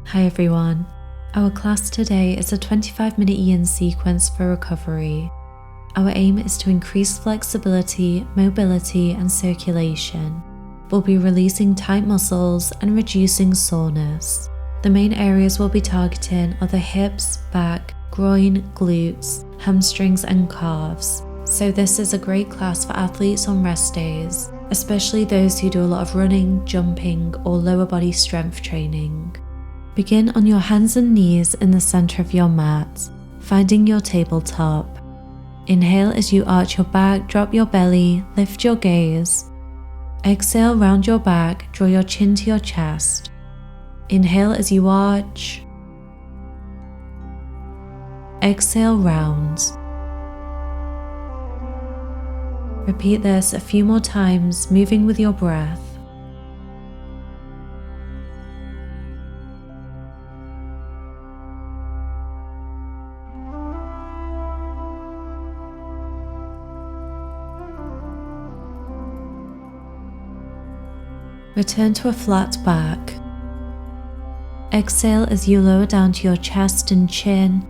Hi everyone. Our class today is a 25-minute yin sequence for recovery. Our aim is to increase flexibility, mobility, and circulation. We'll be releasing tight muscles and reducing soreness. The main areas we'll be targeting are the hips, back, groin, glutes, hamstrings, and calves. So this is a great class for athletes on rest days, especially those who do a lot of running, jumping, or lower body strength training. Begin on your hands and knees in the center of your mat, finding your tabletop. Inhale as you arch your back, drop your belly, lift your gaze. Exhale, round your back, draw your chin to your chest. Inhale as you arch. Exhale, round. Repeat this a few more times, moving with your breath. Return to a flat back. Exhale as you lower down to your chest and chin,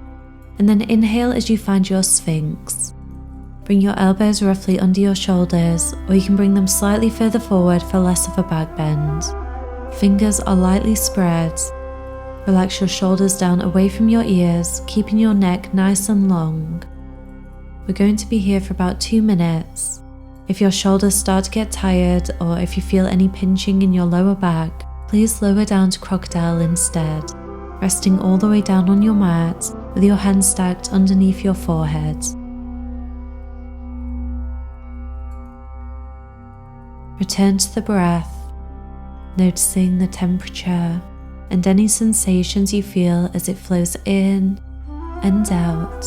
and then inhale as you find your Sphinx. Bring your elbows roughly under your shoulders, or you can bring them slightly further forward for less of a back bend. Fingers are lightly spread. Relax your shoulders down away from your ears, keeping your neck nice and long. We're going to be here for about 2 minutes. If your shoulders start to get tired, or if you feel any pinching in your lower back, please lower down to crocodile instead, resting all the way down on your mat with your hands stacked underneath your forehead. Return to the breath, noticing the temperature and any sensations you feel as it flows in and out.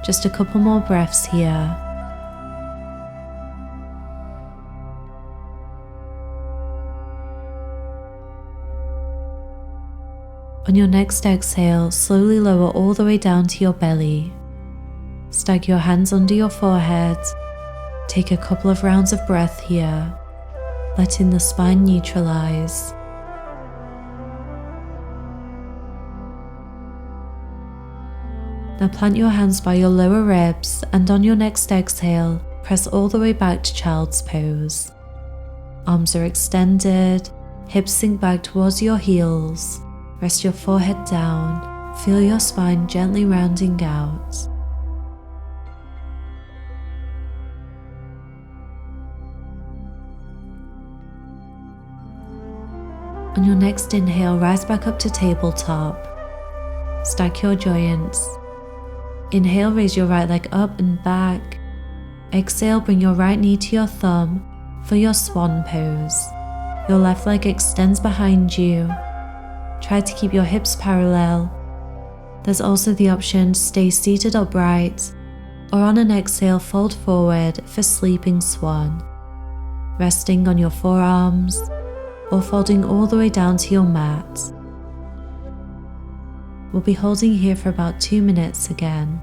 Just a couple more breaths here. On your next exhale, slowly lower all the way down to your belly. Stack your hands under your forehead. Take a couple of rounds of breath here, letting the spine neutralize. Now plant your hands by your lower ribs, and on your next exhale, press all the way back to child's pose. Arms are extended, hips sink back towards your heels. Rest your forehead down, feel your spine gently rounding out. On your next inhale, rise back up to tabletop. Stack your joints. Inhale, raise your right leg up and back. Exhale, bring your right knee to your thumb for your swan pose. Your left leg extends behind you. Try to keep your hips parallel. There's also the option to stay seated upright, or on an exhale, fold forward for sleeping swan, resting on your forearms, or folding all the way down to your mat. We'll be holding here for about 2 minutes again.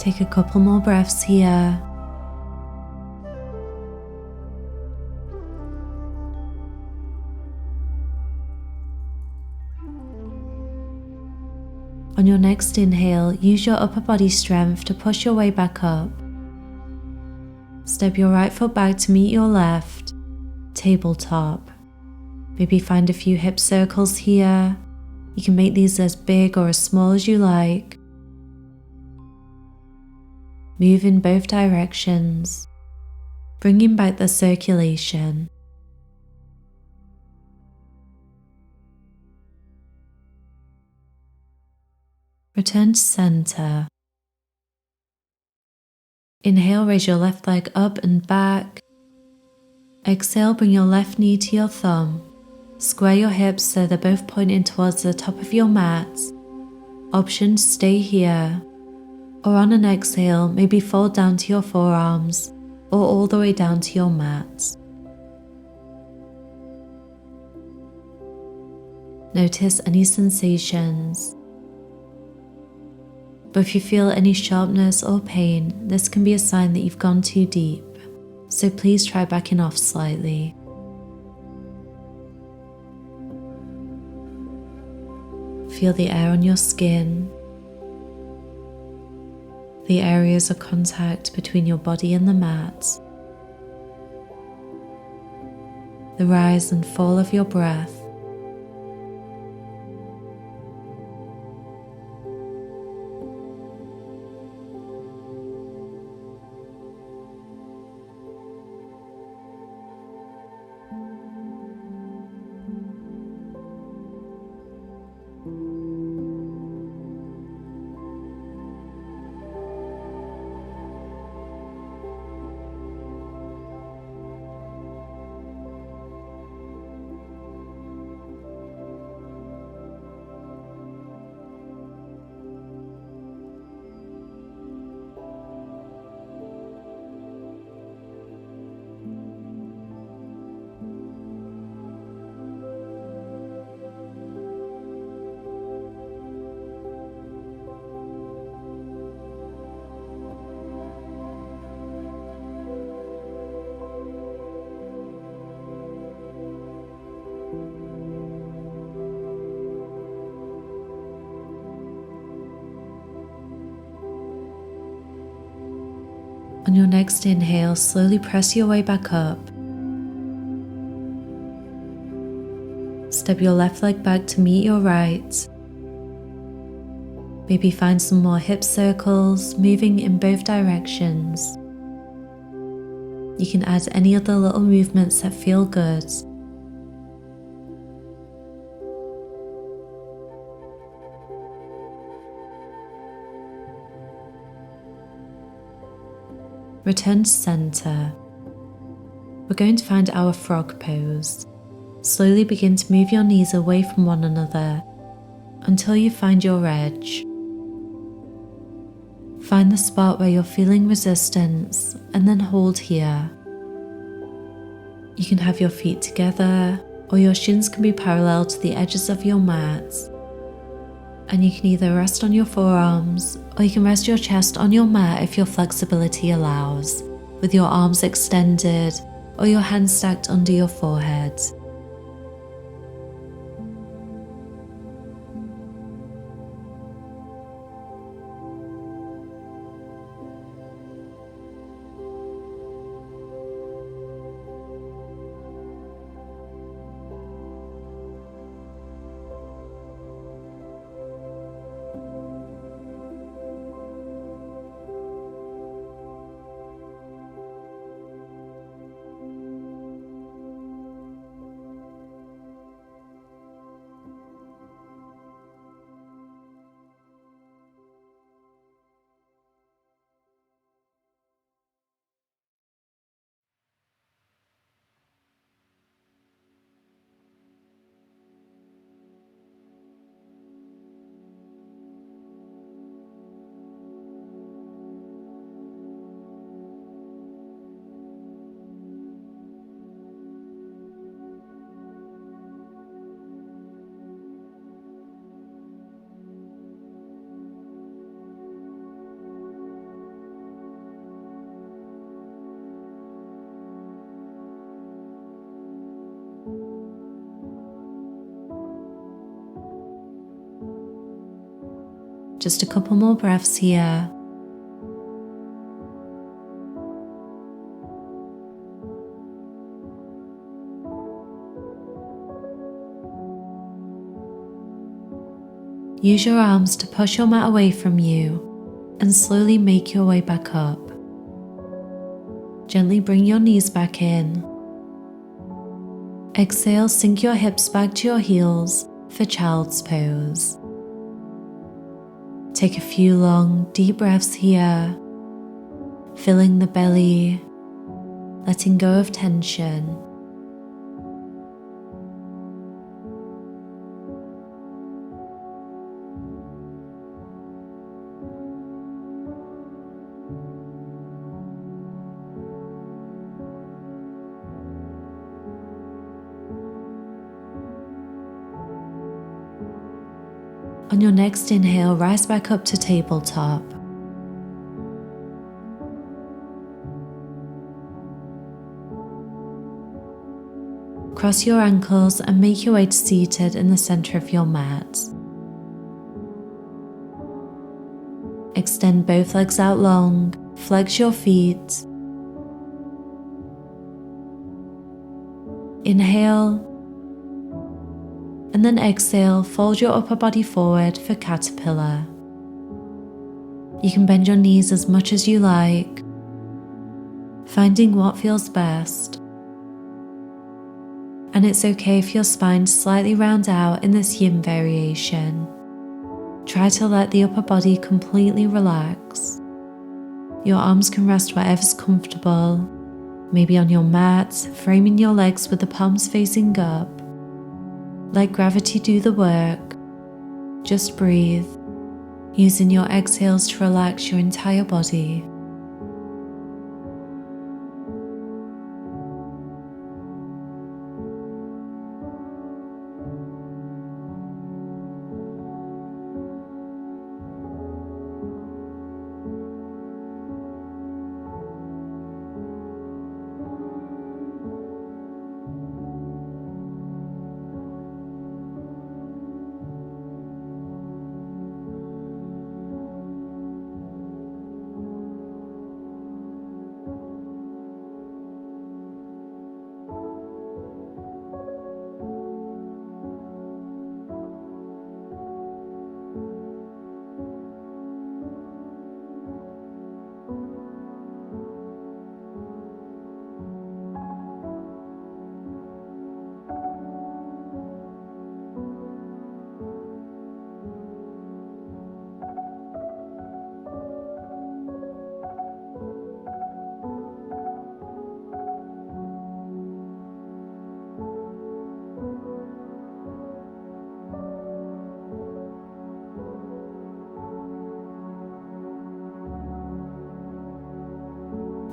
Take a couple more breaths here. On your next inhale, use your upper body strength to push your way back up. Step your right foot back to meet your left, tabletop. Maybe find a few hip circles here. You can make these as big or as small as you like. Move in both directions, bringing back the circulation. Return to center. Inhale, raise your left leg up and back. Exhale, bring your left knee to your thumb. Square your hips so they're both pointing towards the top of your mat. Option: stay here. Or on an exhale, maybe fold down to your forearms or all the way down to your mat. Notice any sensations. But if you feel any sharpness or pain, this can be a sign that you've gone too deep, so please try backing off slightly. Feel the air on your skin, the areas of contact between your body and the mat, the rise and fall of your breath. On your next inhale, slowly press your way back up. Step your left leg back to meet your right. Maybe find some more hip circles, moving in both directions. You can add any other little movements that feel good. Return to center. We're going to find our frog pose. Slowly begin to move your knees away from one another until you find your edge. Find the spot where you're feeling resistance and then hold here. You can have your feet together or your shins can be parallel to the edges of your mat. And you can either rest on your forearms or you can rest your chest on your mat if your flexibility allows, with your arms extended or your hands stacked under your forehead. Just a couple more breaths here. Use your arms to push your mat away from you and slowly make your way back up. Gently bring your knees back in. Exhale, sink your hips back to your heels for child's pose. Take a few long, deep breaths here, filling the belly, letting go of tension. On your next inhale, rise back up to tabletop. Cross your ankles and make your way to seated in the center of your mat. Extend both legs out long, flex your feet. Inhale, and then exhale, fold your upper body forward for caterpillar. You can bend your knees as much as you like, finding what feels best. And it's okay if your spine slightly rounds out in this yin variation. Try to let the upper body completely relax. Your arms can rest wherever's comfortable, maybe on your mat, framing your legs with the palms facing up. Let gravity do the work. Just breathe, using your exhales to relax your entire body.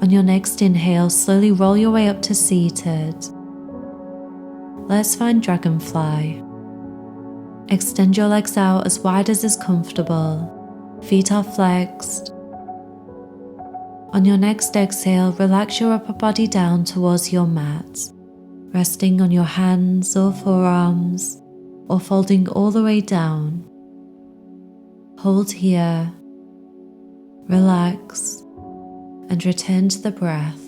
On your next inhale, slowly roll your way up to seated. Let's find Dragonfly. Extend your legs out as wide as is comfortable. Feet are flexed. On your next exhale, relax your upper body down towards your mat, resting on your hands or forearms, or folding all the way down. Hold here, relax, and return to the breath.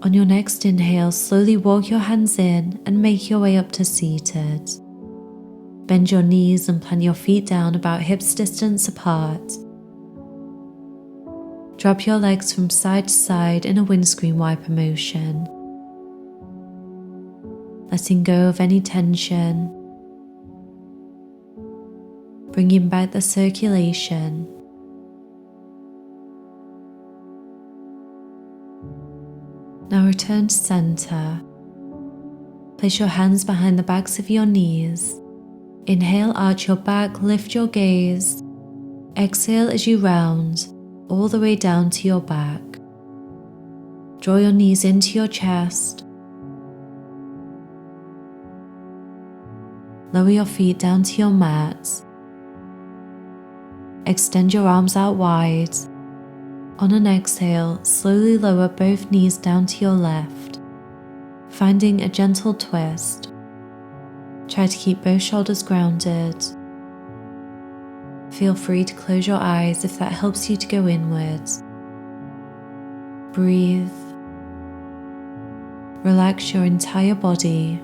On your next inhale, slowly walk your hands in and make your way up to seated. Bend your knees and plant your feet down about hips distance apart. Drop your legs from side to side in a windscreen wiper motion, letting go of any tension, bringing back the circulation. Now return to center. Place your hands behind the backs of your knees. Inhale, arch your back, lift your gaze. Exhale as you round all the way down to your back. Draw your knees into your chest. Lower your feet down to your mat. Extend your arms out wide. On an exhale, slowly lower both knees down to your left, finding a gentle twist. Try to keep both shoulders grounded. Feel free to close your eyes if that helps you to go inwards. Breathe. Relax your entire body.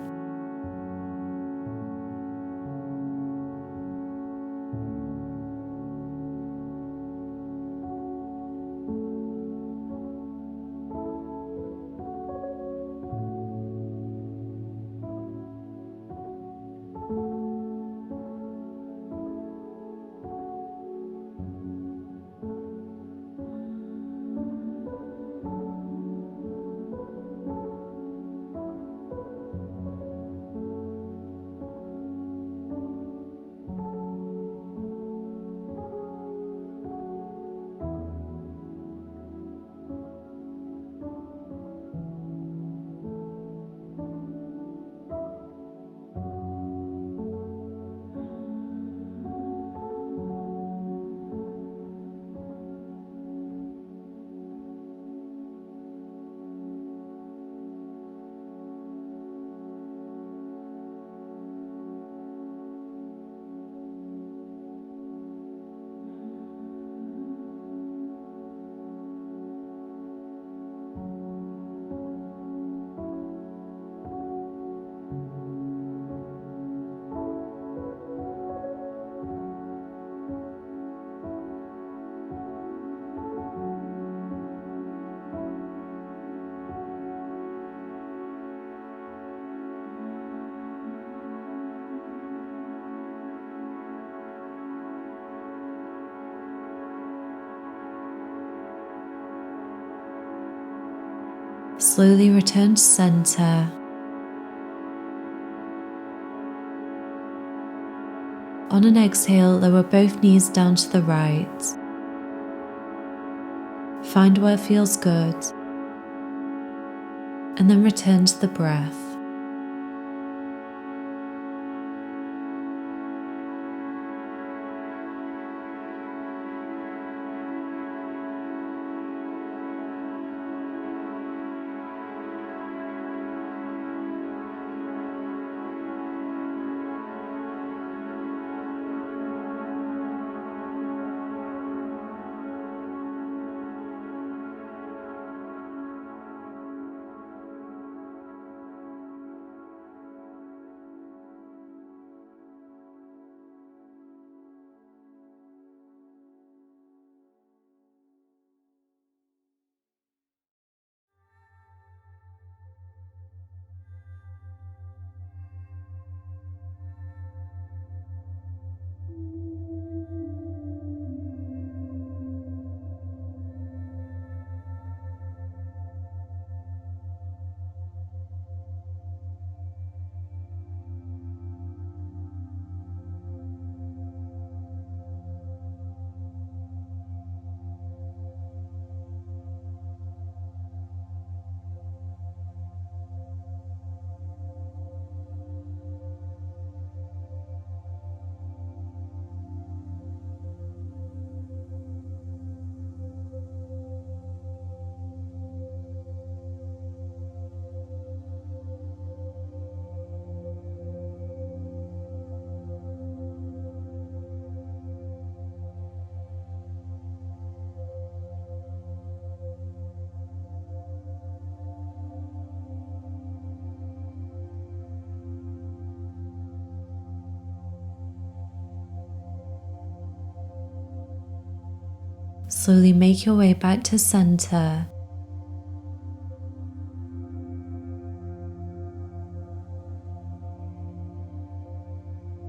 Slowly return to center. On an exhale, lower both knees down to the right. Find where it feels good, and then return to the breath. Slowly make your way back to center.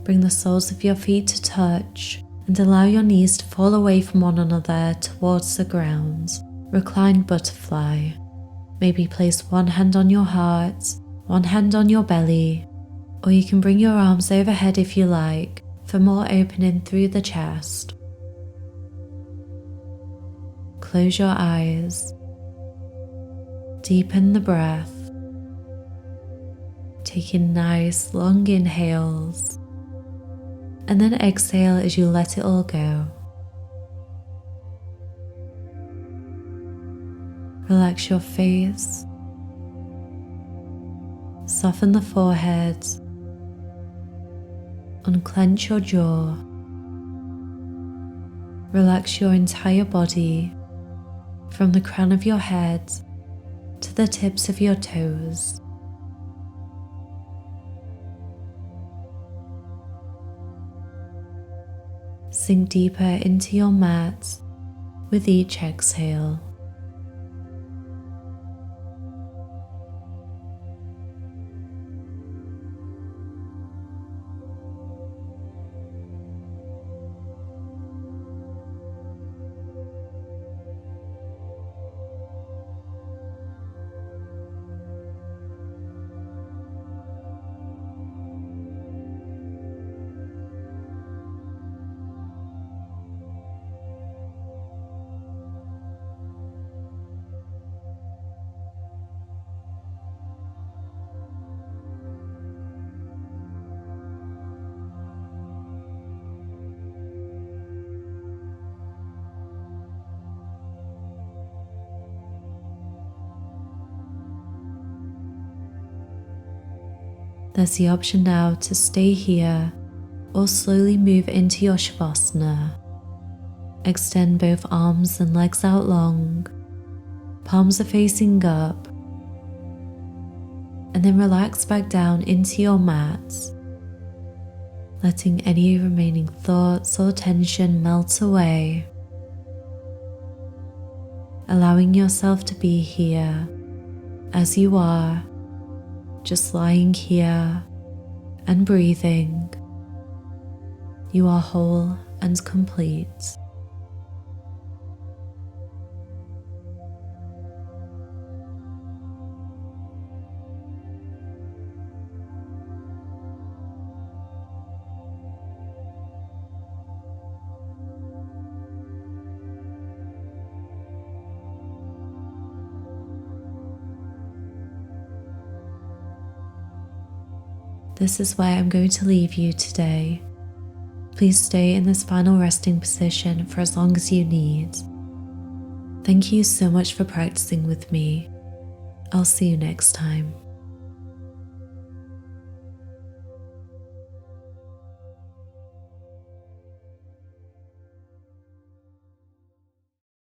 Bring the soles of your feet to touch and allow your knees to fall away from one another towards the ground. Reclined butterfly. Maybe place one hand on your heart, one hand on your belly, or you can bring your arms overhead if you like for more opening through the chest. Close your eyes. Deepen the breath. Taking nice long inhales. And then exhale as you let it all go. Relax your face. Soften the forehead. Unclench your jaw. Relax your entire body from the crown of your head to the tips of your toes. Sink deeper into your mat with each exhale. There's the option now to stay here or slowly move into your Savasana. Extend both arms and legs out long, palms are facing up, and then relax back down into your mat, letting any remaining thoughts or tension melt away, allowing yourself to be here as you are, just lying here and breathing. You are whole and complete. This is where I'm going to leave you today. Please stay in this final resting position for as long as you need. Thank you so much for practicing with me. I'll see you next time.